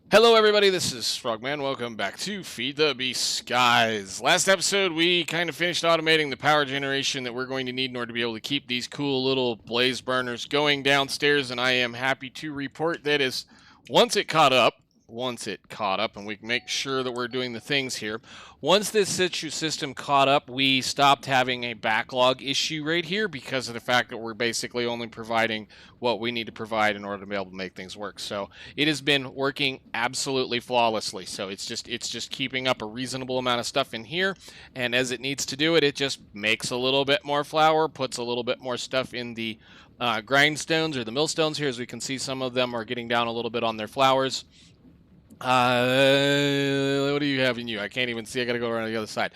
Hello everybody, this is Frogman. Welcome back to FTB Skies. Last episode we kind of finished automating the power generation that we're going to need in order to be able to keep these cool little blaze burners going downstairs, and I am happy to report that once it caught up, and we can make sure that we're doing the things here. Once this system caught up, we stopped having a backlog issue right here because of the fact that we're basically only providing what we need to provide in order to be able to make things work. So it has been working absolutely flawlessly. So it's just keeping up a reasonable amount of stuff in here, and as it needs to do it, it just makes a little bit more flour, puts a little bit more stuff in the grindstones or the millstones here. As we can see, some of them are getting down a little bit on their flours. What do you have in you? I can't even see. I gotta go around the other side.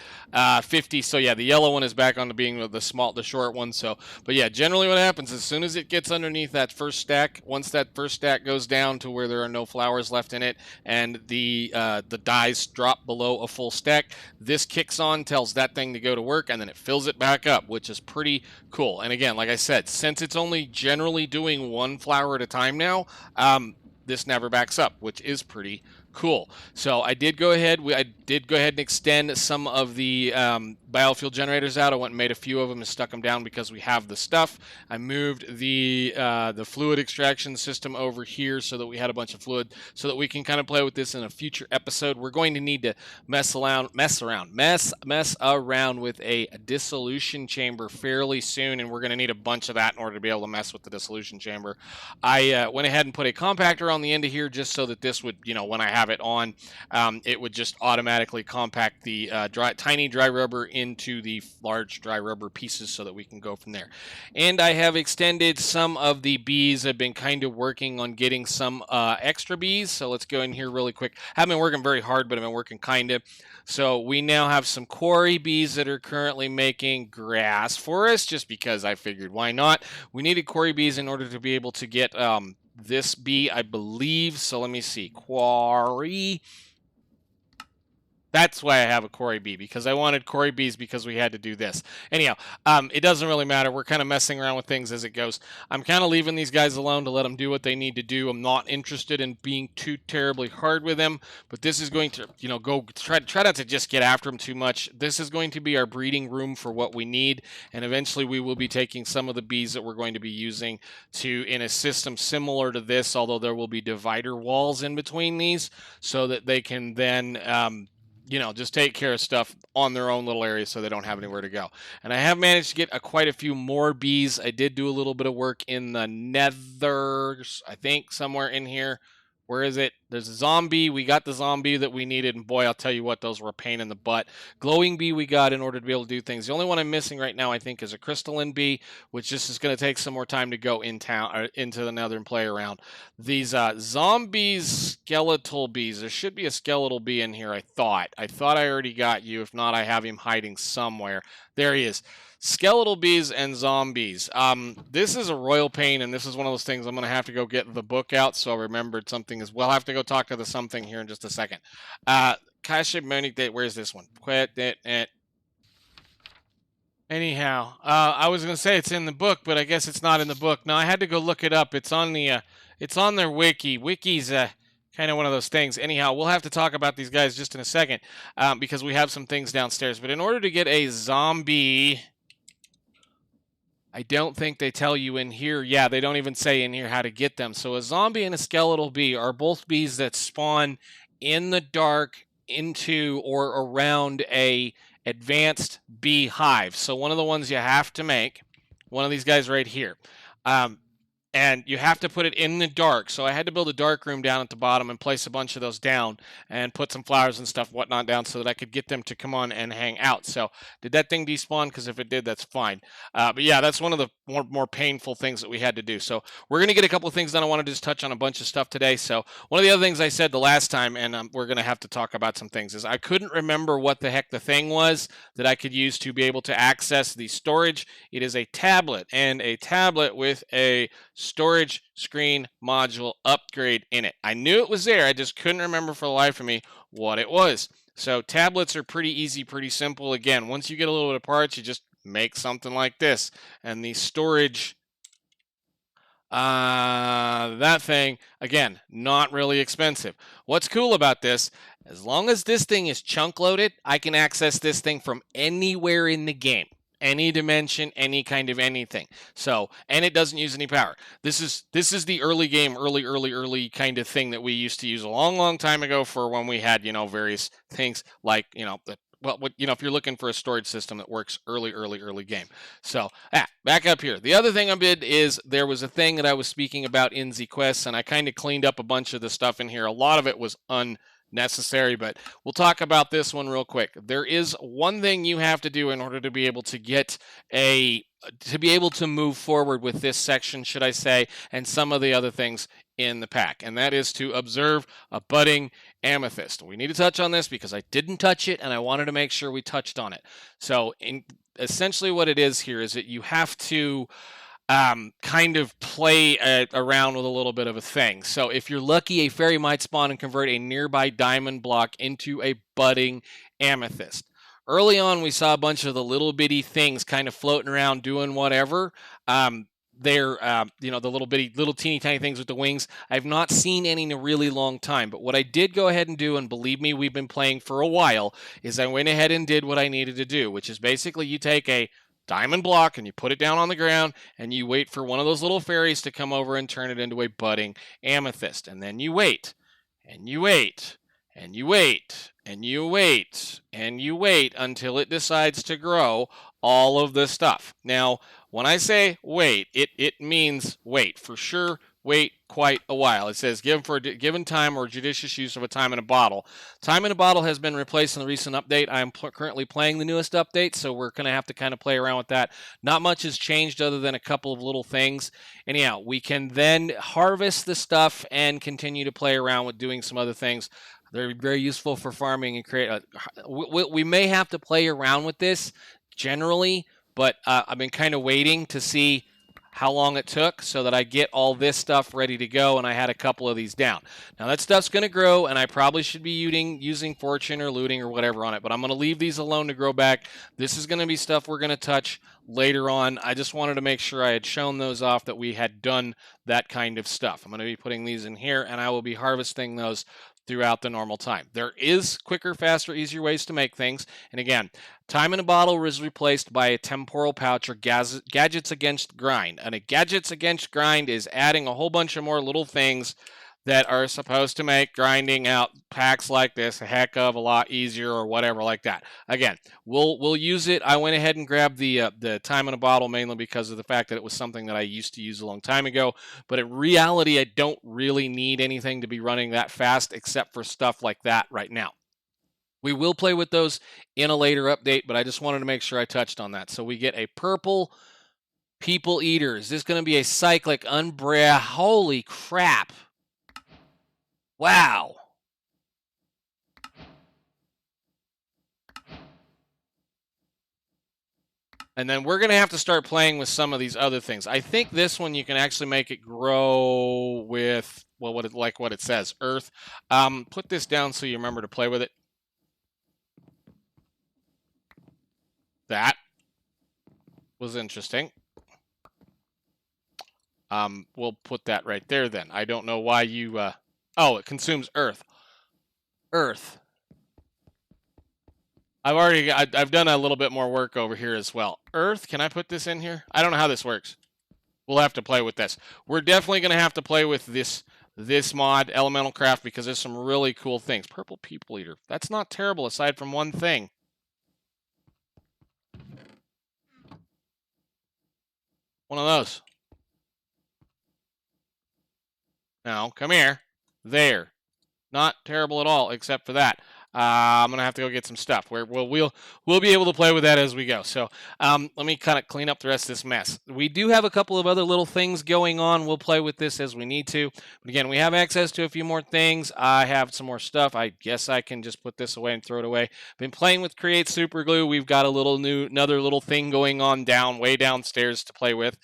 50. So yeah, the yellow one is back on to being the short one. So, but yeah, generally what happens as soon as it gets underneath that first stack, once that first stack goes down to where there are no flowers left in it, and the dyes drop below a full stack, this kicks on, tells that thing to go to work, and then it fills it back up, which is pretty cool. And again, like I said, since it's only generally doing one flower at a time now, this never backs up, which is pretty cool. So I did go ahead and extend some of the biofuel generators out. I went and made a few of them and stuck them down because we have the stuff. I moved the fluid extraction system over here so that we had a bunch of fluid so that we can kind of play with this in a future episode. We're going to need to mess around with a dissolution chamber fairly soon, and we're going to need a bunch of that in order to be able to mess with the dissolution chamber. I went ahead and put a compactor on the end of here just so that this would, when I have it on, it would just automatically compact the tiny dry rubber into the large dry rubber pieces so that we can go from there. And I have extended some of the bees. I've been kind of working on getting some extra bees. So let's go in here really quick. I haven't been working very hard, but I've been working kind of. So we now have some quarry bees that are currently making grass for us, just because I figured why not. We needed quarry bees in order to be able to get this bee, I believe. So let me see. Quarry. That's why I have a quarry bee, because I wanted quarry bees because we had to do this. Anyhow, it doesn't really matter. We're kind of messing around with things as it goes. I'm kind of leaving these guys alone to let them do what they need to do. I'm not interested in being too terribly hard with them, but this is going to, go try not to just get after them too much. This is going to be our breeding room for what we need, and eventually we will be taking some of the bees that we're going to be using in a system similar to this, although there will be divider walls in between these so that they can then just take care of stuff on their own little area so they don't have anywhere to go. And I have managed to get quite a few more bees. I did do a little bit of work in the nethers, I think, somewhere in here. Where is it? There's a zombie. We got the zombie that we needed, and boy, I'll tell you what, those were a pain in the butt. Glowing bee we got in order to be able to do things. The only one I'm missing right now, I think, is a crystalline bee, which just is going to take some more time to go into the nether and play around. These zombies, skeletal bees. There should be a skeletal bee in here, I thought. I already got you. If not, I have him hiding somewhere. There he is. Skeletal bees and zombies. This is a royal pain, and this is one of those things I'm going to have to go get the book out, so I remembered something as well. I'll have to go talk to the something here in just a second. Kasha Monique, where's this one? Quit it. Anyhow, I was going to say it's in the book, but I guess it's not in the book. No, I had to go look it up. It's on their wiki. Wiki's kind of one of those things. Anyhow, we'll have to talk about these guys just in a second because we have some things downstairs. But in order to get a zombie, I don't think they tell you in here. Yeah, they don't even say in here how to get them. So a zombie and a skeletal bee are both bees that spawn in the dark into or around a advanced bee hive. So one of the ones you have to make, one of these guys right here. And you have to put it in the dark. So I had to build a dark room down at the bottom and place a bunch of those down and put some flowers and stuff, whatnot, down so that I could get them to come on and hang out. So did that thing despawn? Because if it did, that's fine. But yeah, that's one of the more painful things that we had to do. So we're going to get a couple of things done. I want to just touch on a bunch of stuff today. So one of the other things I said the last time, and we're going to have to talk about some things, is I couldn't remember what the heck the thing was that I could use to be able to access the storage. It is a tablet, and a tablet with a storage screen module upgrade in it. I knew it was there. I just couldn't remember for the life of me what it was. So tablets are pretty easy, pretty simple. Again, once you get a little bit of parts, you just make something like this. And the storage That thing, again, not really expensive. What's cool about this, as long as this thing is chunk loaded, I can access this thing from anywhere in the game. Any dimension, any kind of anything. So, and it doesn't use any power. This is the early game, early kind of thing that we used to use a long time ago for when we had, various things like, if you're looking for a storage system that works early game. So, back up here. The other thing I did is there was a thing that I was speaking about in the quests, and I kind of cleaned up a bunch of the stuff in here. A lot of it was unnecessary, but we'll talk about this one real quick. There is one thing you have to do in order to be able to get to be able to move forward with this section, should I say, and some of the other things in the pack, and that is to observe a budding amethyst. We need to touch on this because I didn't touch it, and I wanted to make sure we touched on it. So, essentially what it is here is that you have to kind of play around with a little bit of a thing. So if you're lucky, a fairy might spawn and convert a nearby diamond block into a budding amethyst. Early on, we saw a bunch of the little bitty things kind of floating around doing whatever. They're, the little teeny tiny things with the wings. I've not seen any in a really long time, but what I did go ahead and do, and believe me, we've been playing for a while, is I went ahead and did what I needed to do, which is basically you take a diamond block and you put it down on the ground and you wait for one of those little fairies to come over and turn it into a budding amethyst. And then you wait and you wait and you wait and you wait and you wait until it decides to grow all of this stuff. Now, when I say wait, it means wait for sure. Wait quite a while. It says given time or judicious use of a time in a bottle. Time in a bottle has been replaced in the recent update. I am currently playing the newest update, so we're going to have to kind of play around with that. Not much has changed other than a couple of little things. Anyhow, we can then harvest the stuff and continue to play around with doing some other things. They're very useful for farming and create. We may have to play around with this generally, but I've been kind of waiting to see how long it took so that I get all this stuff ready to go, and I had a couple of these down. Now that stuff's going to grow, and I probably should be using fortune or looting or whatever on it, but I'm going to leave these alone to grow back. This is going to be stuff we're going to touch later on. I just wanted to make sure I had shown those off, that we had done that kind of stuff. I'm going to be putting these in here, and I will be harvesting those throughout the normal time. There is quicker, faster, easier ways to make things. And again, time in a bottle was replaced by a temporal pouch or gadgets against grind. And a gadgets against grind is adding a whole bunch of more little things that are supposed to make grinding out packs like this a heck of a lot easier or whatever like that. Again, we'll use it. I went ahead and grabbed the time in a bottle mainly because of the fact that it was something that I used to use a long time ago. But in reality, I don't really need anything to be running that fast except for stuff like that right now. We will play with those in a later update, but I just wanted to make sure I touched on that. So we get a purple people eater. Is this going to be a cyclic umbra? Holy crap. Wow. And then we're going to have to start playing with some of these other things. I think this one you can actually make it grow with, well, what it says, earth. Put this down so you remember to play with it. That was interesting. We'll put that right there then. I don't know why you... Oh, it consumes earth. Earth. I've done a little bit more work over here as well. Earth, can I put this in here? I don't know how this works. We'll have to play with this. We're definitely going to have to play with this mod, Elemental Craft, because there's some really cool things. Purple People Eater. That's not terrible aside from one thing. One of those. Now, come here. There. Not terrible at all, except for that. I'm going to have to go get some stuff. We'll be able to play with that as we go. So let me kind of clean up the rest of this mess. We do have a couple of other little things going on. We'll play with this as we need to. But again, we have access to a few more things. I have some more stuff. I guess I can just put this away and throw it away. Been playing with Create Super Glue. We've got another little thing going on way downstairs to play with.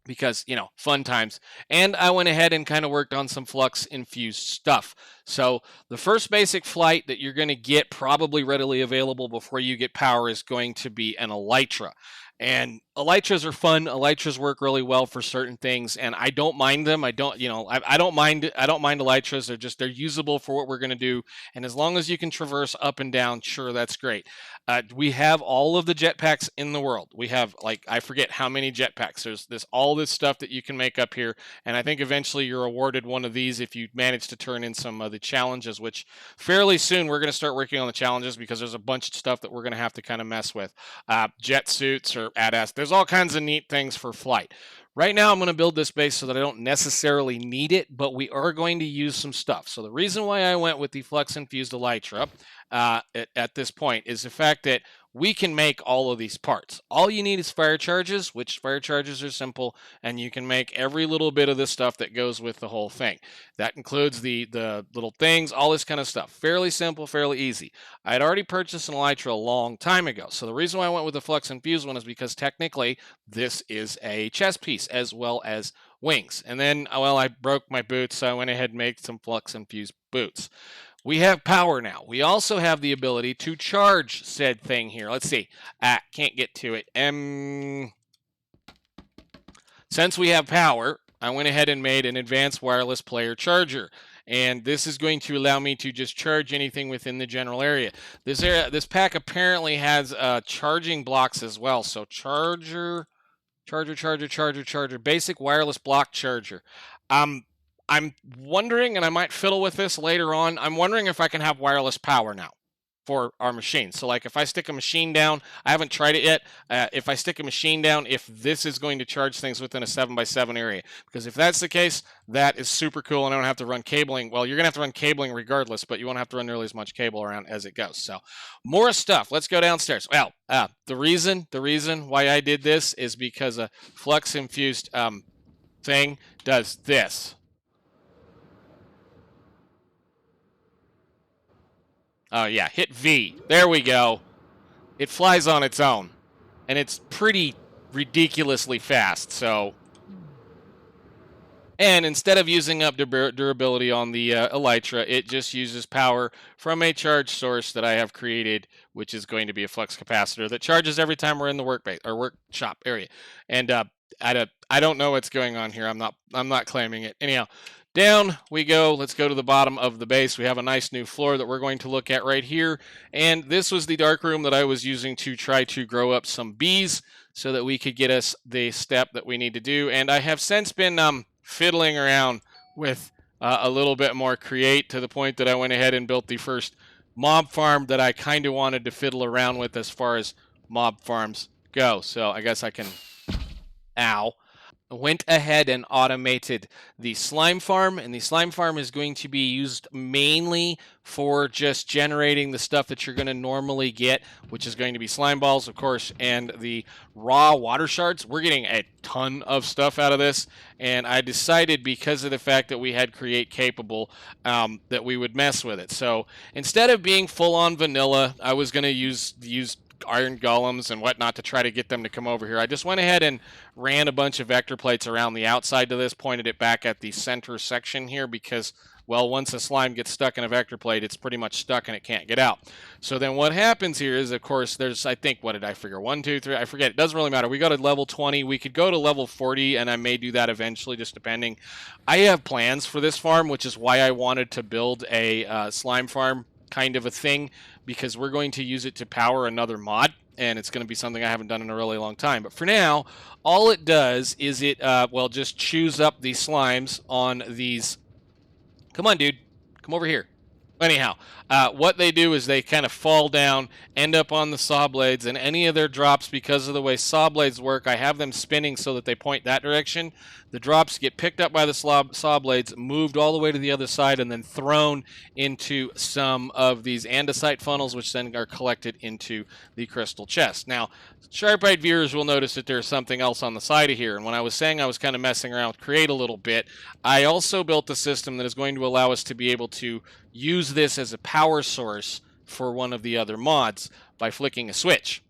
Because, fun times. And I went ahead and kind of worked on some Flux-infused stuff. So the first basic flight that you're going to get probably readily available before you get power is going to be an Elytra. And elytras are fun. Elytras work really well for certain things, and I don't mind them. I don't, I don't mind. I don't mind elytras. They're usable for what we're going to do, and as long as you can traverse up and down, sure, that's great. We have all of the jetpacks in the world. We have, like, I forget how many jetpacks. There's all this stuff that you can make up here, and I think eventually you're awarded one of these if you manage to turn in some of the challenges, which fairly soon we're going to start working on the challenges because there's a bunch of stuff that we're going to have to kind of mess with. Jet suits or ADAS. There's all kinds of neat things for flight. Right now, I'm going to build this base so that I don't necessarily need it, but we are going to use some stuff. So the reason why I went with the Flux-infused elytra at this point is the fact that we can make all of these parts. All you need is fire charges, which fire charges are simple, and you can make every little bit of this stuff that goes with the whole thing. That includes the little things, all this kind of stuff. Fairly simple, fairly easy. I had already purchased an elytra a long time ago, so the reason why I went with the Flux-infused one is because technically this is a chest piece as well as wings. And then, well, I broke my boots, so I went ahead and made some Flux-infused boots. We have power now. We also have the ability to charge said thing here. Let's see. Can't get to it. Since we have power, I went ahead and made an advanced wireless player charger. And this is going to allow me to just charge anything within the general area. This pack apparently has charging blocks as well. So charger, basic wireless block charger. I'm wondering, and I might fiddle with this later on, I'm wondering if I can have wireless power now for our machine. So like if I stick a machine down, I haven't tried it yet, if I stick a machine down, if this is going to charge things within a 7x7 area. Because if that's the case, that is super cool, and I don't have to run cabling. Well, you're going to have to run cabling regardless, but you won't have to run nearly as much cable around as it goes. So more stuff. Let's go downstairs. Well, the reason why I did this is because a Flux-infused thing does this. Oh, yeah, hit V. There we go. It flies on its own. And it's pretty ridiculously fast, so... And instead of using up durability on the elytra, it just uses power from a charge source that I have created, which is going to be a flux capacitor that charges every time we're in the workshop area. And I don't know what's going on here. I'm not claiming it. Anyhow, down we go. Let's go to the bottom of the base. We have a nice new floor that we're going to look at right here. And this was the dark room that I was using to try to grow up some bees so that we could get us the step that we need to do. And I have since been fiddling around with a little bit more create, to the point that I went ahead and built the first mob farm that I kind of wanted to fiddle around with as far as mob farms go. So I guess I can... Ow. Went ahead and automated the slime farm, and the slime farm is going to be used mainly for just generating the stuff that you're going to normally get, which is going to be slime balls, of course, and the raw water shards. We're getting a ton of stuff out of this, and I decided, because of the fact that we had create capable, that we would mess with it. So instead of being full-on vanilla, I was going to use iron golems and whatnot to try to get them to come over here. I just went ahead and ran a bunch of vector plates around the outside of this, pointed it back at the center section here, because, well, once a slime gets stuck in a vector plate, it's pretty much stuck and it can't get out. So then what happens here is, of course, there's, I think, what did I figure? 1, 2, 3, I forget. It doesn't really matter. We go to level 20. We could go to level 40, and I may do that eventually, just depending. I have plans for this farm, which is why I wanted to build a slime farm kind of a thing, because we're going to use it to power another mod, and it's going to be something I haven't done in a really long time. But for now, all it does is it, well, just chews up the slimes on these. Come on, dude. Come over here. Anyhow, what they do is they kind of fall down, end up on the saw blades, and any of their drops, because of the way saw blades work, I have them spinning so that they point that direction. The drops get picked up by the saw blades, moved all the way to the other side, and then thrown into some of these andesite funnels, which then are collected into the crystal chest. Now, sharp-eyed viewers will notice that there's something else on the side of here, and when I was saying I was kind of messing around with create a little bit, I also built a system that is going to allow us to be able to use this as a power source for one of the other mods by flicking a switch.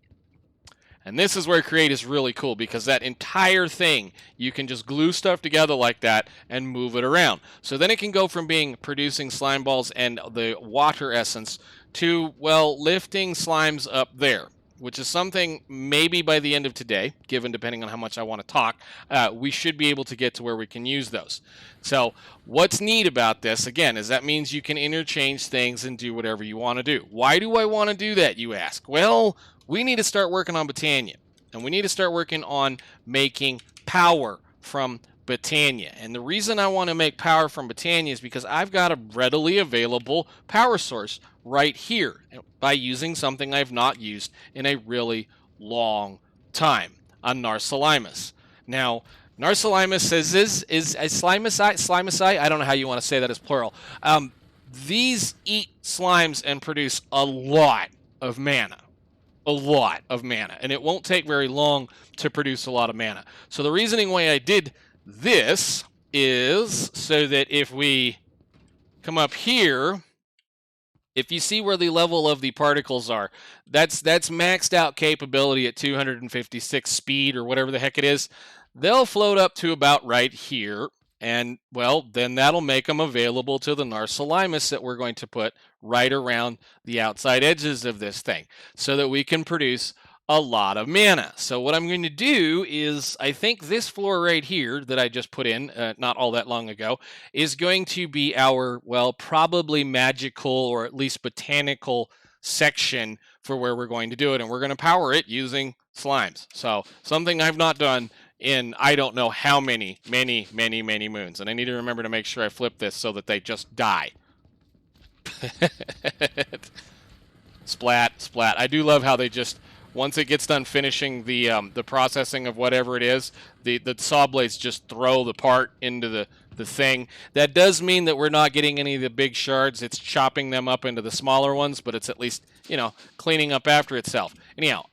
And this is where create is really cool, because that entire thing, you can just glue stuff together like that and move it around. So then it can go from being producing slime balls and the water essence to, well, lifting slimes up there. which is something maybe by the end of today, given depending on how much I want to talk, we should be able to get to where we can use those. So what's neat about this, again, is that means you can interchange things and do whatever you want to do. Why do I want to do that, you ask? Well, we need to start working on Botania, and we need to start working on making power from Botania. And the reason I want to make power from Botania is because I've got a readily available power source right here by using something I've not used in a really long time, a Narslimmus. Now, Narslimmus is a Slimicide. I don't know how you want to say that as plural. These eat slimes and produce a lot of mana. And it won't take very long to produce a lot of mana. So the reasoning why I did this is so that if we come up here, if you see where the level of the particles are, that's maxed out capability at 256 speed or whatever the heck it is. They'll float up to about right here, and well, then that'll make them available to the Narslimmus that we're going to put right around the outside edges of this thing so that we can produce a lot of mana. So what I'm going to do is, I think this floor right here that I just put in not all that long ago is going to be our, well, probably magical or at least botanical section for where we're going to do it, and we're going to power it using slimes. So something I've not done in I don't know how many moons, and I need to remember to make sure I flip this so that they just die. Splat. I do love how they just, once it gets done finishing the processing of whatever it is, the saw blades just throw the part into the thing. That does mean that we're not getting any of the big shards. It's chopping them up into the smaller ones, but it's at least, you know, cleaning up after itself. Anyhow,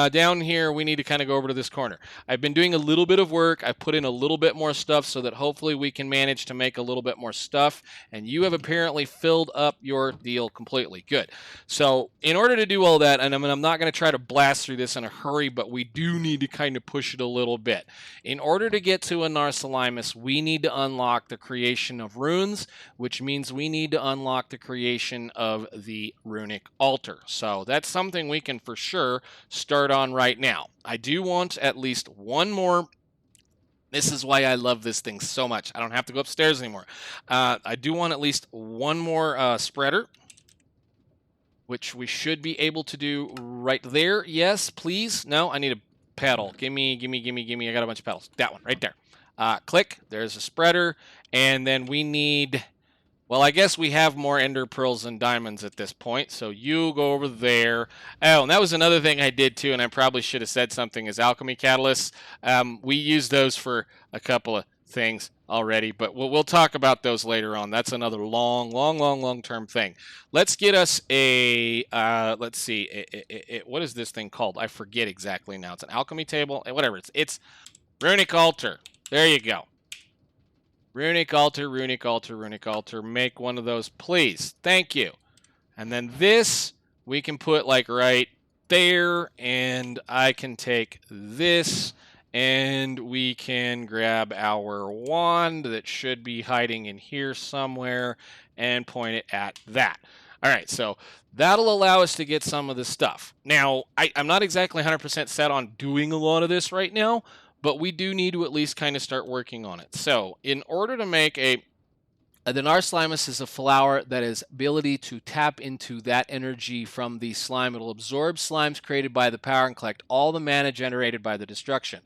down here, we need to kind of go over to this corner. I've been doing a little bit of work. I've put in a little bit more stuff so that hopefully we can manage to make a little bit more stuff. And you have apparently filled up your deal completely. Good. So in order to do all that, and I'm not going to try to blast through this in a hurry, but we do need to kind of push it a little bit. In order to get to a Narslimmus, we need to unlock the creation of runes, which means we need to unlock the creation of the runic altar. So that's something we can for sure start on right now. I do want at least one more. This is why I love this thing so much. I don't have to go upstairs anymore. I do want at least one more spreader, which we should be able to do right there. Yes, please. No, I need a pedal. Gimme. I got a bunch of pedals. That one right there. Click. There's a spreader. And then we need, well, I guess we have more ender pearls and diamonds at this point. So you go over there. Oh, and that was another thing I did too, and I probably should have said something, is alchemy catalysts. We use those for a couple of things already, but we'll talk about those later on. That's another long-term thing. Let's get us a, let's see, what is this thing called? I forget exactly now. It's an alchemy table, whatever. It's runic altar. There you go. Runic altar. Make one of those, please. Thank you. And then this, we can put like right there, and I can take this, and we can grab our wand that should be hiding in here somewhere and point it at that. All right, so that'll allow us to get some of the stuff. Now, I'm not exactly 100% set on doing a lot of this right now, but we do need to at least kind of start working on it. So in order to make the Narslimmus is a flower that has ability to tap into that energy from the slime. It'll absorb slimes created by the power and collect all the mana generated by the destruction.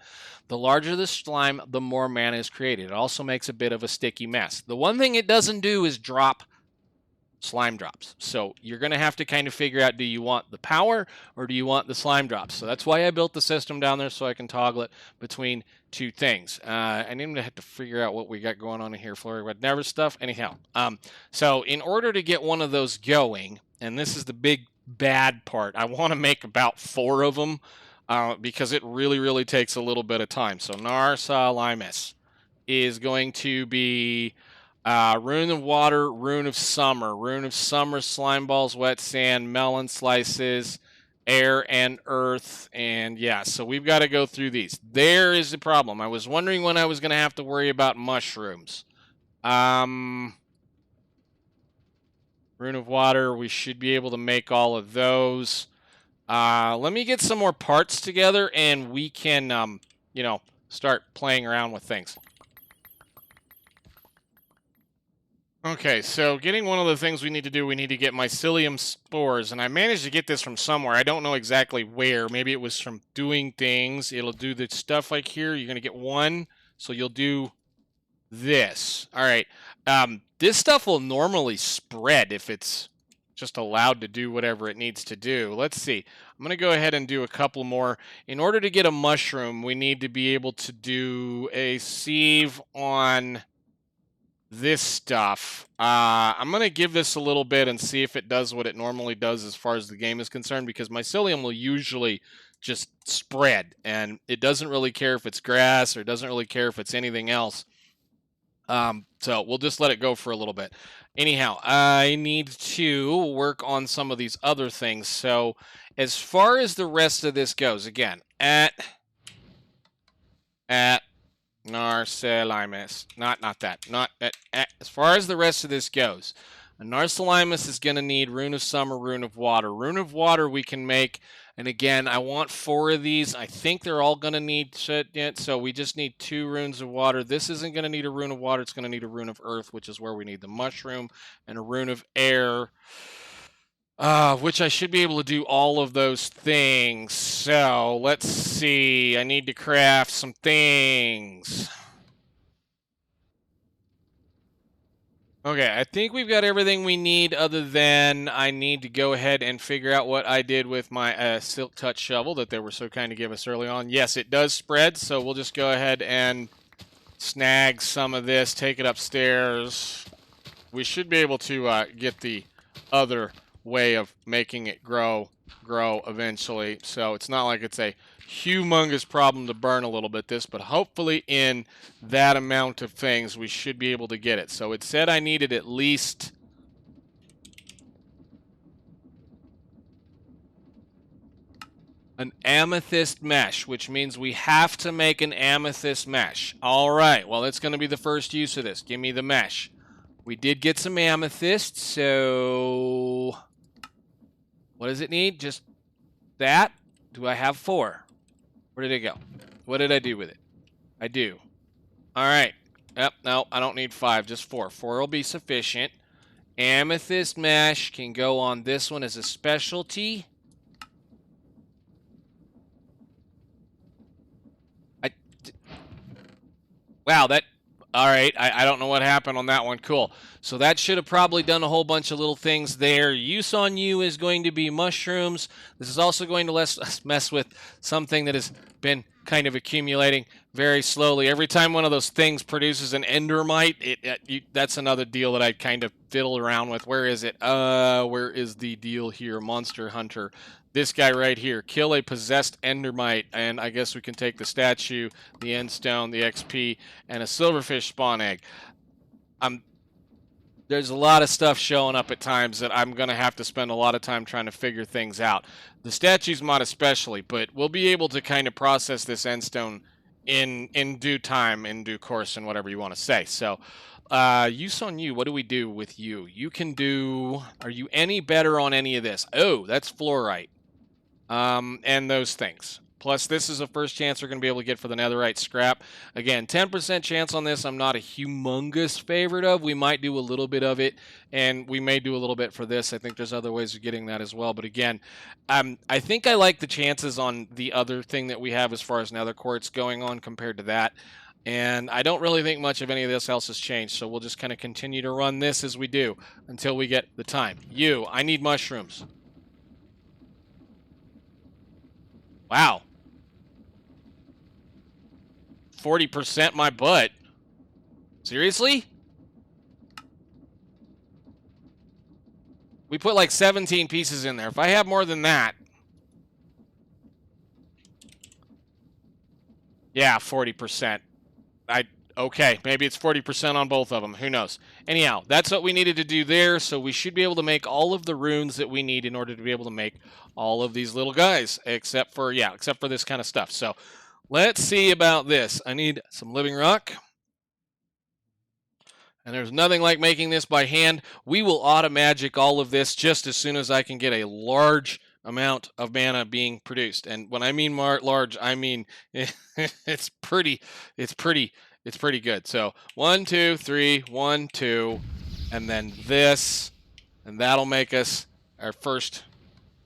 The larger the slime, the more mana is created. It also makes a bit of a sticky mess. The one thing it doesn't do is drop slime drops. So you're going to have to kind of figure out, do you want the power or do you want the slime drops? So that's why I built the system down there, so I can toggle it between two things. I need to have to figure out what we got going on in here, Flurry Red Never stuff. Anyhow, so in order to get one of those going, and this is the big bad part, I want to make about 4 of them because it really takes a little bit of time. So Narslimmus is going to be Rune of Water, Rune of Summer, Slime Balls, Wet Sand, Melon Slices, Air and Earth, and yeah, so we've got to go through these. There is the problem. I was wondering when I was going to have to worry about mushrooms. Rune of Water, we should be able to make all of those. Let me get some more parts together, and we can, you know, start playing around with things. Okay, so getting one of the things we need to do, we need to get mycelium spores, and I managed to get this from somewhere. I don't know exactly where. Maybe it was from doing things. It'll do the stuff like here. You're going to get one, so you'll do this. All right. This stuff will normally spread if it's just allowed to do whatever it needs to do. Let's see. I'm going to go ahead and do a couple more. In order to get a mushroom, we need to be able to do a sieve on this stuff. I'm going to give this a little bit and see if it does what it normally does as far as the game is concerned, because mycelium will usually just spread, and it doesn't really care if it's grass or doesn't really care if it's anything else. So we'll just let it go for a little bit. Anyhow, I need to work on some of these other things. So as far as the rest of this goes, again, at Narslimmus. Not that. Not at, as far as the rest of this goes, a Narslimmus is going to need Rune of Summer, Rune of Water. Rune of Water we can make, and again, I want 4 of these. I think they're all going to need shit yet, so we just need 2 Runes of Water. This isn't going to need a Rune of Water. It's going to need a Rune of Earth, which is where we need the Mushroom, and a Rune of Air. Which I should be able to do all of those things. So, let's see. I need to craft some things. Okay, I think we've got everything we need other than I need to go ahead and figure out what I did with my Silk Touch shovel that they were so kind to give us early on. Yes, it does spread, so we'll just go ahead and snag some of this, take it upstairs. We should be able to get the other way of making it grow eventually, so it's not like it's a humongous problem to burn a little bit this, but hopefully in that amount of things we should be able to get it. So it said I needed at least an amethyst mesh, which means we have to make an amethyst mesh. All right, well, it's going to be the first use of this. Give me the mesh. We did get some amethyst, so what does it need? Just that? Do I have 4? Where did it go? What did I do with it? I do. All right. Yep, no, I don't need 5, just 4. 4 will be sufficient. Amethyst mesh can go on this one as a specialty. Wow, that... All right, I don't know what happened on that one. Cool. So that should have probably done a whole bunch of little things there. Use on you is going to be mushrooms. This is also going to mess with something that has been kind of accumulating very slowly. Every time one of those things produces an endermite, that's another deal that I kind of fiddle around with. Where is it? Where is the deal here? Monster Hunter. This guy right here. Kill a possessed endermite, and I guess we can take the statue, the endstone, the XP, and a silverfish spawn egg. There's a lot of stuff showing up at times that I'm going to have to spend a lot of time trying to figure things out. The statues mod especially, but we'll be able to kind of process this endstone in due time, in due course, and whatever you want to say. So, use on you, what do we do with you? You can do... Are you any better on any of this? Oh, that's fluorite. And those things. Plus, this is the first chance we're going to be able to get for the netherite scrap. Again, 10% chance on this. I'm not a humongous favorite of. We might do a little bit of it, and we may do a little bit for this. I think there's other ways of getting that as well. But again, I think I like the chances on the other thing that we have as far as nether quartz going on compared to that. And I don't really think much of any of this else has changed, so we'll just kind of continue to run this as we do until we get the time. I need mushrooms. Wow. 40% my butt. Seriously? We put like 17 pieces in there. If I have more than that... Yeah, 40%. Okay, maybe it's 40% on both of them. Who knows? Anyhow, that's what we needed to do there, so we should be able to make all of the runes that we need in order to be able to make all of these little guys, except for this kind of stuff. So, let's see about this. I need some living rock. And there's nothing like making this by hand. We will auto-magic all of this just as soon as I can get a large amount of mana being produced. And when I mean large, I mean it's pretty good. So 1, 2, 3, 1, 2, and then this, and that'll make us our first.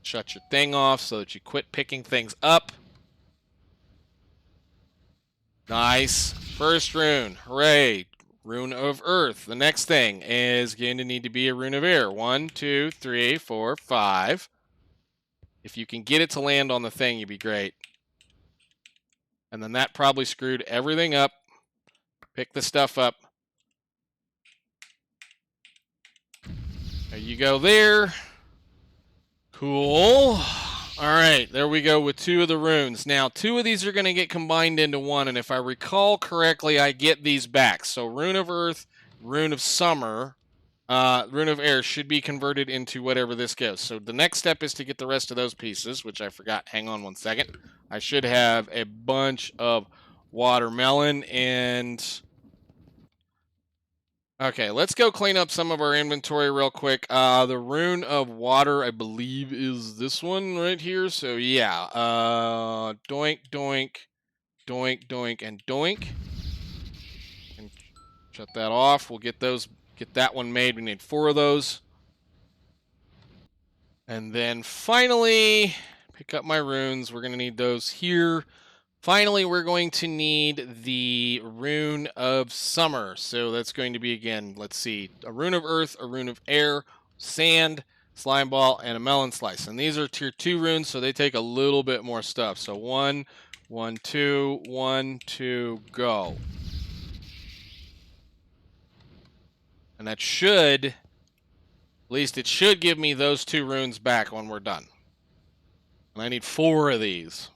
Shut your thing off so that you quit picking things up. Nice. First rune. Hooray. Rune of Earth. The next thing is going to need to be a Rune of Air. 1, 2, 3, 4, 5. If you can get it to land on the thing, you'd be great. And then that probably screwed everything up. Pick the stuff up. There you go there. Cool. All right, there we go with 2 of the runes. Now, 2 of these are going to get combined into 1, and if I recall correctly, I get these back. So Rune of Earth, Rune of Summer, Rune of Air should be converted into whatever this goes. So the next step is to get the rest of those pieces, which I forgot. Hang on one second. I should have a bunch of watermelon and... Okay, let's go clean up some of our inventory real quick. The Rune of Water, I believe, is this one right here. So, yeah. Doink, doink, doink, doink, and doink. And shut that off. We'll get that one made. We need 4 of those. And then finally, pick up my runes. We're going to need those here. Finally, we're going to need the Rune of Summer. So that's going to be, again, let's see, a Rune of Earth, a Rune of Air, Sand, Slime Ball, and a Melon Slice. And these are tier 2 runes, so they take a little bit more stuff. So 1, 1, 2, 1, 2, go. And that should, at least it should give me those 2 runes back when we're done. And I need 4 of these.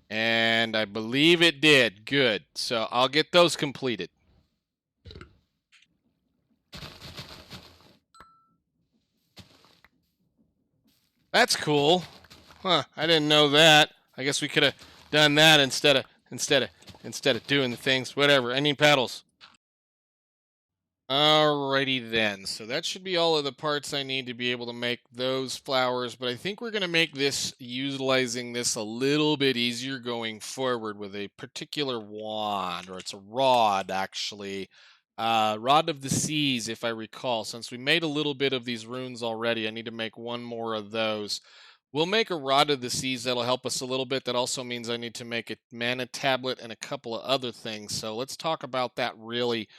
And I believe it did. Good. So I'll get those completed. That's cool. Huh, I didn't know that. I guess we could have done that instead of doing the things. Whatever. I need paddles. Alrighty then. So that should be all of the parts I need to be able to make those flowers, but I think we're going to make this, utilizing this a little bit easier going forward with a particular wand, or it's a rod actually. Rod of the Seas, if I recall. Since we made a little bit of these runes already, I need to make 1 more of those. We'll make a Rod of the Seas that'll help us a little bit. That also means I need to make a mana tablet and a couple of other things. So let's talk about that really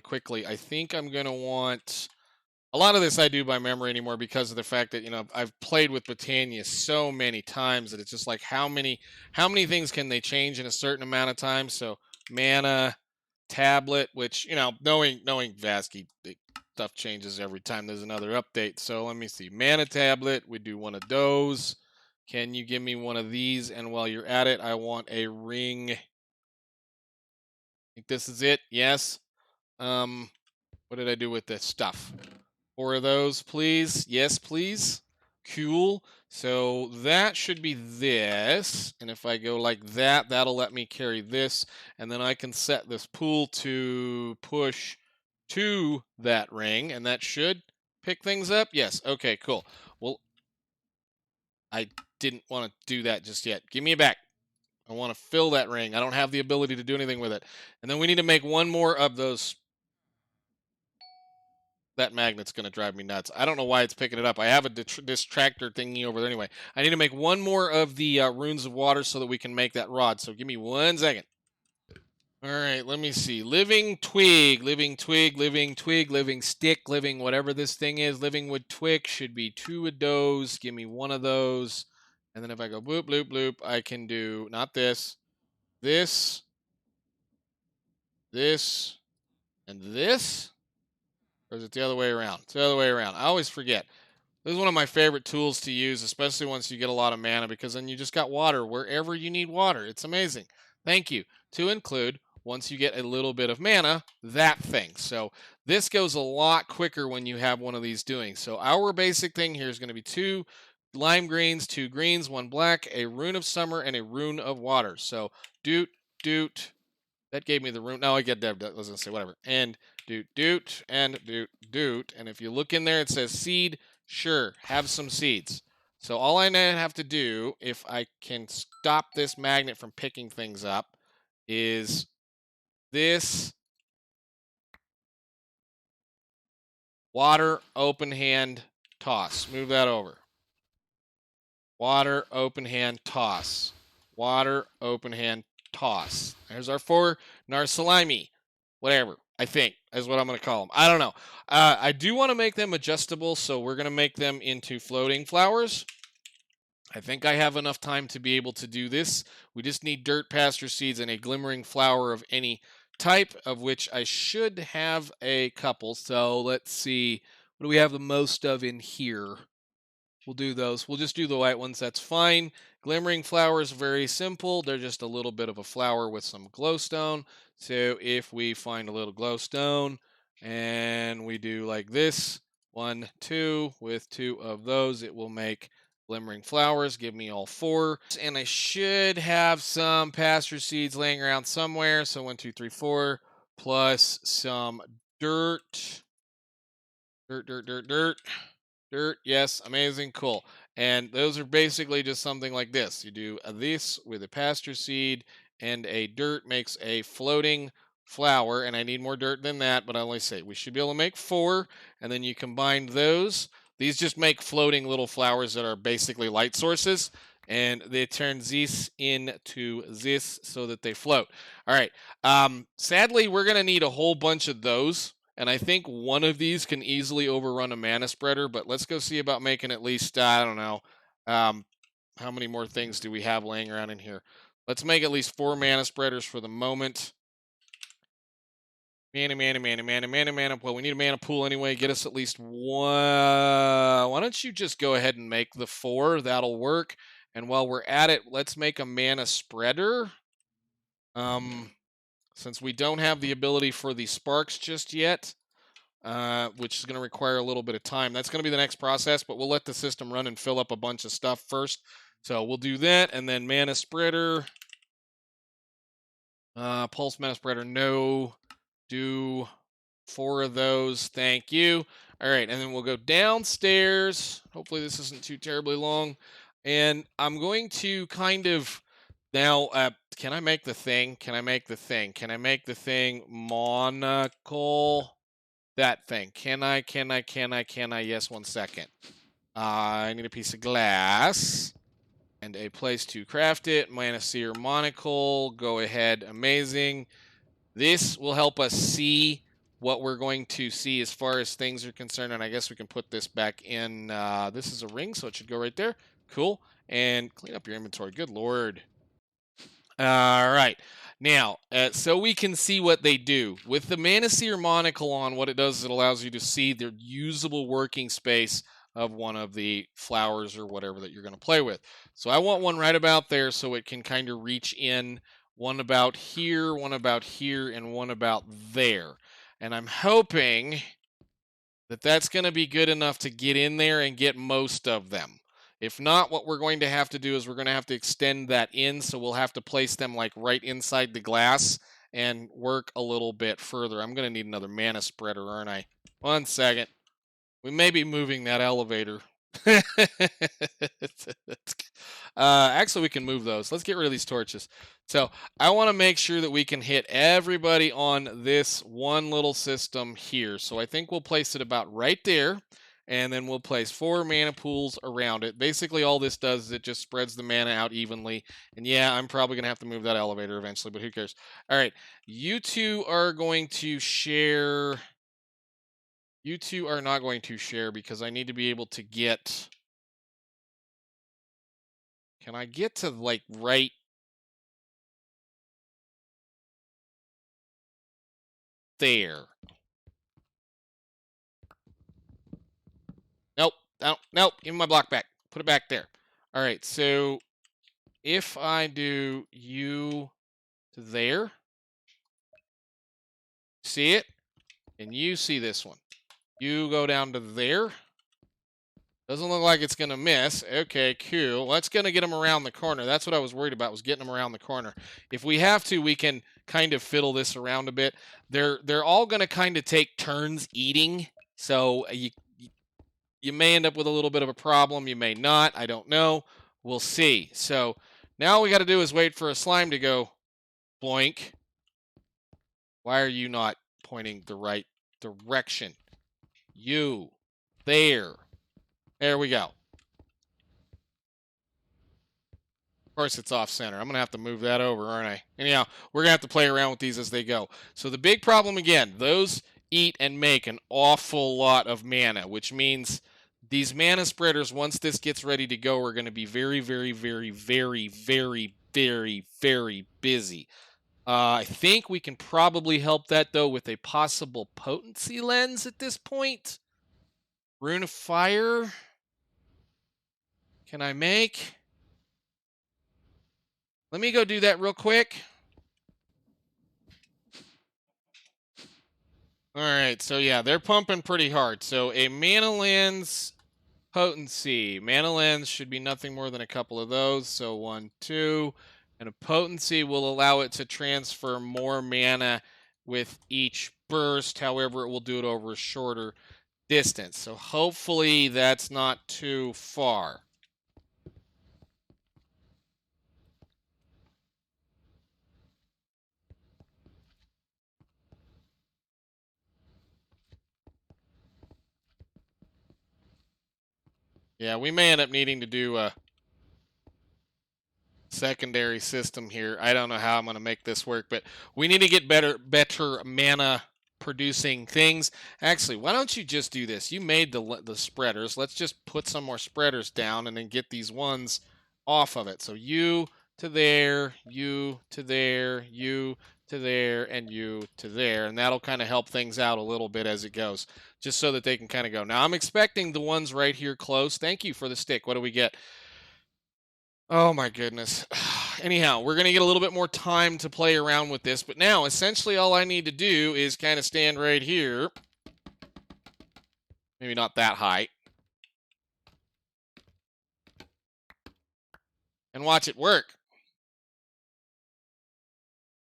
quickly. I think I'm going to want... A lot of this I do by memory anymore because of the fact that, you know, I've played with Botania so many times that it's just like how many things can they change in a certain amount of time. So mana, tablet, which, you know, knowing Vasky, stuff changes every time there's another update. So let me see. Mana tablet, we do 1 of those. Can you give me 1 of these? And while you're at it, I want a ring. I think this is it. Yes. What did I do with this stuff? 4 of those, please. Yes, please. Cool. So that should be this. And if I go like that, that'll let me carry this. And then I can set this pool to push to that ring. And that should pick things up. Yes. Okay, cool. Well, I didn't want to do that just yet. Give me it back. I want to fill that ring. I don't have the ability to do anything with it. And then we need to make 1 more of those. That magnet's going to drive me nuts. I don't know why it's picking it up. I have a distractor thingy over there anyway. I need to make 1 more of the runes of water so that we can make that rod. So give me 1 second. All right, let me see. Living twig, living twig, living twig, living stick, living whatever this thing is. Living wood twig should be 2 of those. Give me 1 of those. And then if I go bloop, bloop, bloop, I can do not this, this, this, and this. Or is it the other way around? It's the other way around. I always forget. This is one of my favorite tools to use, especially once you get a lot of mana, because then you just got water wherever you need water. It's amazing. Thank you. To include, once you get a little bit of mana, that thing. So this goes a lot quicker when you have one of these doing. So our basic thing here is going to be 2 lime greens, 2 greens, 1 black, a Rune of Summer, and a Rune of Water. So doot, doot. That gave me the rune. No, I get that. I was going to say whatever. And doot, and doot, doot. And if you look in there, it says seed. Sure, have some seeds. So all I now have to do, if I can stop this magnet from picking things up, is this water, open hand, toss. Move that over. Water, open hand, toss. Water, open hand, toss. There's our 4 Narslimmus. Whatever, I think, is what I'm going to call them. I don't know. I do want to make them adjustable, so we're going to make them into floating flowers. I think I have enough time to be able to do this. We just need dirt, pasture seeds, and a glimmering flower of any type, of which I should have a couple. So let's see. What do we have the most of in here? We'll do those. We'll just do the white ones. That's fine. Glimmering flowers, very simple. They're just a little bit of a flower with some glowstone. So if we find a little glowstone and we do like this, 1, 2, with 2 of those, it will make glimmering flowers. Give me all 4. And I should have some pasture seeds laying around somewhere. So 1, 2, 3, 4, plus some dirt. Dirt, yes, amazing, cool. And those are basically just something like this. You do this with a pasture seed, and a dirt makes a floating flower. And I need more dirt than that, but I only say we should be able to make 4. And then you combine those. These just make floating little flowers that are basically light sources. And they turn this into this so that they float. All right. Sadly, we're going to need a whole bunch of those. And I think one of these can easily overrun a mana spreader, but let's go see about making at least, I don't know, how many more things do we have laying around in here? Let's make at least 4 mana spreaders for the moment. Mana. Well, we need a mana pool anyway. Get us at least 1. Why don't you just go ahead and make the 4? That'll work. And while we're at it, let's make a mana spreader. Since we don't have the ability for the sparks just yet, which is going to require a little bit of time. That's going to be the next process, but we'll let the system run and fill up a bunch of stuff first. So we'll do that, and then mana spreader. Pulse mana spreader, no. Do 4 of those, thank you. All right, and then we'll go downstairs. Hopefully this isn't too terribly long. And I'm going to kind of... Now, can I make the thing? Can I make the thing? Can I make the thing monocle? That thing. Can I? Yes, 1 second. I need a piece of glass and a place to craft it. Mana Seer monocle. Go ahead. Amazing. This will help us see what we're going to see as far as things are concerned. And I guess we can put this back in. This is a ring, so it should go right there. Cool. And clean up your inventory. Good Lord. All right. Now, so we can see what they do. With the Mana Seer monocle on, what it does is it allows you to see the usable working space of one of the flowers or whatever that you're going to play with. So I want one right about there so it can kind of reach in, one about here, and one about there. And I'm hoping that that's going to be good enough to get in there and get most of them. If not, what we're going to have to do is we're going to have to extend that in, so we'll have to place them like right inside the glass and work a little bit further. I'm going to need another mana spreader, aren't I? 1 second. We may be moving that elevator. Actually, we can move those. Let's get rid of these torches. So I want to make sure that we can hit everybody on this one little system here. So I think we'll place it about right there. And then we'll place 4 mana pools around it. Basically, all this does is it just spreads the mana out evenly. And yeah, I'm probably going to have to move that elevator eventually, but who cares? All right, you two are going to share. You two are not going to share because I need to be able to get... Can I get to, like, right... there? Nope. Nope. Give me my block back. Put it back there. All right, so if I do you to there, see it? And you see this one. You go down to there. Doesn't look like it's going to miss. Okay, cool. Let's going to get them around the corner. That's what I was worried about, was getting them around the corner. If we have to, we can kind of fiddle this around a bit. They're all going to kind of take turns eating. So you may end up with a little bit of a problem. You may not. I don't know. We'll see. So now all we got to do is wait for a slime to go boink. Why are you not pointing the right direction? You. There. There we go. Of course, it's off center. I'm going to have to move that over, aren't I? Anyhow, we're going to have to play around with these as they go. So the big problem, again, those eat and make an awful lot of mana, which means these mana spreaders, once this gets ready to go, are going to be very, very, very, very, very, very, very busy. I think we can probably help that, though, with a possible potency lens at this point. Rune of Fire. Can I make? Let me go do that real quick. All right, so yeah, they're pumping pretty hard. So a mana lens potency. Mana lens should be nothing more than a couple of those. So 1, 2. And a potency will allow it to transfer more mana with each burst. However, it will do it over a shorter distance. So hopefully that's not too far. Yeah, we may end up needing to do a secondary system here. I don't know how I'm going to make this work, but we need to get better mana producing things. Actually, why don't you just do this? You made the spreaders. Let's just put some more spreaders down and then get these ones off of it. So you to there, you to there, you to there, and you to there. And that'll kind of help things out a little bit as it goes, just so that they can kind of go. Now, I'm expecting the ones right here close. Thank you for the stick. What do we get? Oh my goodness. Anyhow, we're going to get a little bit more time to play around with this, but now essentially all I need to do is kind of stand right here. Maybe not that high. And watch it work.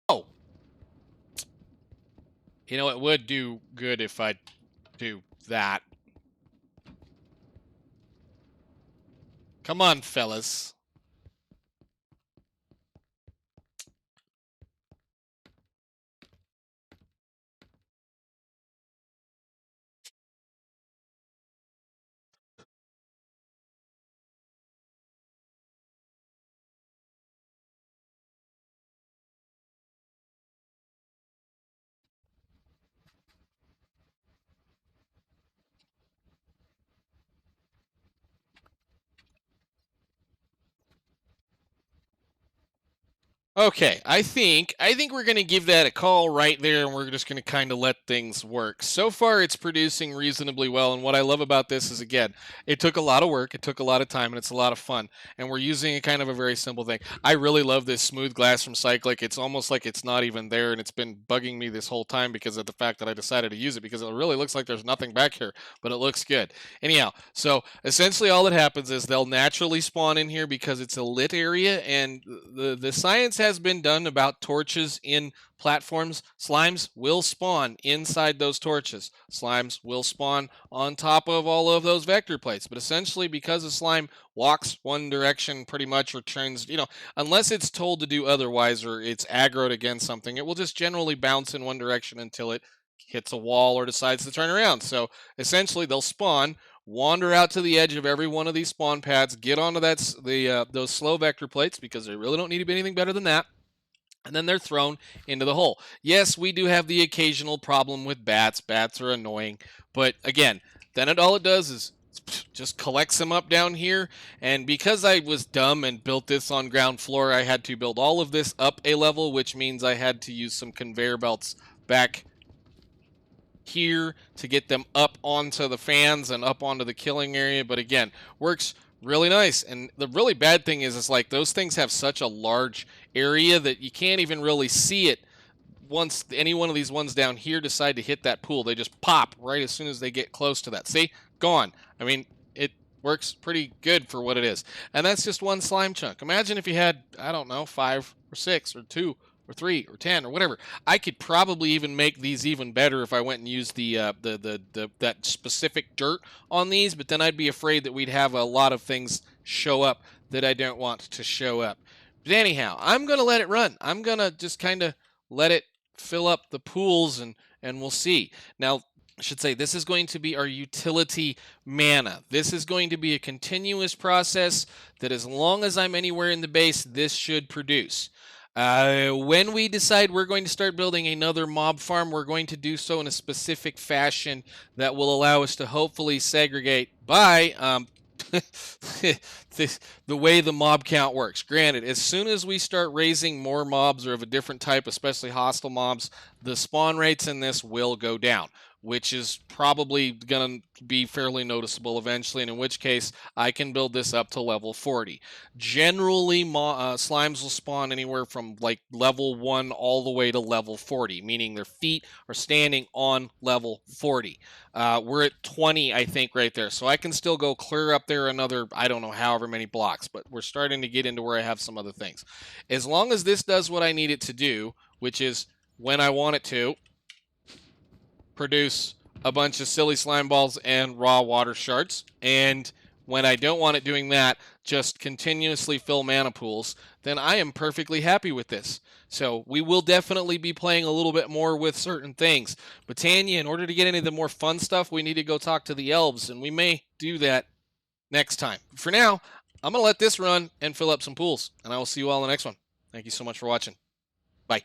Oh. You know, it would do good if I do that. Come on, fellas. Okay, I think we're going to give that a call right there, and we're just going to kind of let things work. So far, it's producing reasonably well, and what I love about this is, again, it took a lot of work, it took a lot of time, and it's a lot of fun, and we're using a kind of a very simple thing. I really love this smooth glass from Cyclic. It's almost like it's not even there, and it's been bugging me this whole time because of the fact that I decided to use it, because it really looks like there's nothing back here, but it looks good. Anyhow, so essentially all that happens is they'll naturally spawn in here because it's a lit area, and the science has been done about torches in platforms. Slimes will spawn inside those torches. Slimes will spawn on top of all of those vector plates. But essentially, because a slime walks one direction pretty much, or turns, unless it's told to do otherwise or it's aggroed against something, it will just generally bounce in one direction until it hits a wall or decides to turn around. So essentially, they'll spawn, wander out to the edge of every one of these spawn pads, get onto those slow vector plates, because they really don't need to be anything better than that, and then they're thrown into the hole. Yes, we do have the occasional problem with bats. Bats are annoying, but again, then all it does is just collects them up down here. And because I was dumb and built this on ground floor, I had to build all of this up a level, which means I had to use some conveyor belts back here to get them up onto the fans and up onto the killing area. But again, works really nice. And the really bad thing is like those things have such a large area that you can't even really see it. Once any one of these ones down here decide to hit that pool, they just pop right as soon as they get close to that. See? Gone. I mean, Works pretty good for what it is. And that's just one slime chunk. Imagine if you had, I don't know, 5 or 6 or 2 or 3 or 10 or whatever. I could probably even make these even better if I went and used that specific dirt on these, but then I'd be afraid that we'd have a lot of things show up that I don't want to show up. But anyhow, I'm going to let it run. I'm going to just kind of let it fill up the pools, and we'll see. Now, I should say this is going to be our utility mana. This is going to be a continuous process that as long as I'm anywhere in the base, this should produce. When we decide we're going to start building another mob farm, we're going to do so in a specific fashion that will allow us to hopefully segregate by the way the mob count works. Granted, as soon as we start raising more mobs or of a different type, especially hostile mobs, the spawn rates in this will go down, which is probably going to be fairly noticeable eventually, and in which case I can build this up to level 40. Generally, slimes will spawn anywhere from like level 1 all the way to level 40, meaning their feet are standing on level 40. We're at 20, I think, right there, so I can still go clear up there another, I don't know, however many blocks, but we're starting to get into where I have some other things. As long as this does what I need it to do, which is when I want it to, produce a bunch of silly slime balls and raw water shards, and when I don't want it doing that, just continuously fill mana pools, then I am perfectly happy with this. So we will definitely be playing a little bit more with certain things. Botania, in order to get into the more fun stuff, we need to go talk to the elves, and we may do that next time. For now, I'm going to let this run and fill up some pools, and I will see you all in the next one. Thank you so much for watching. Bye.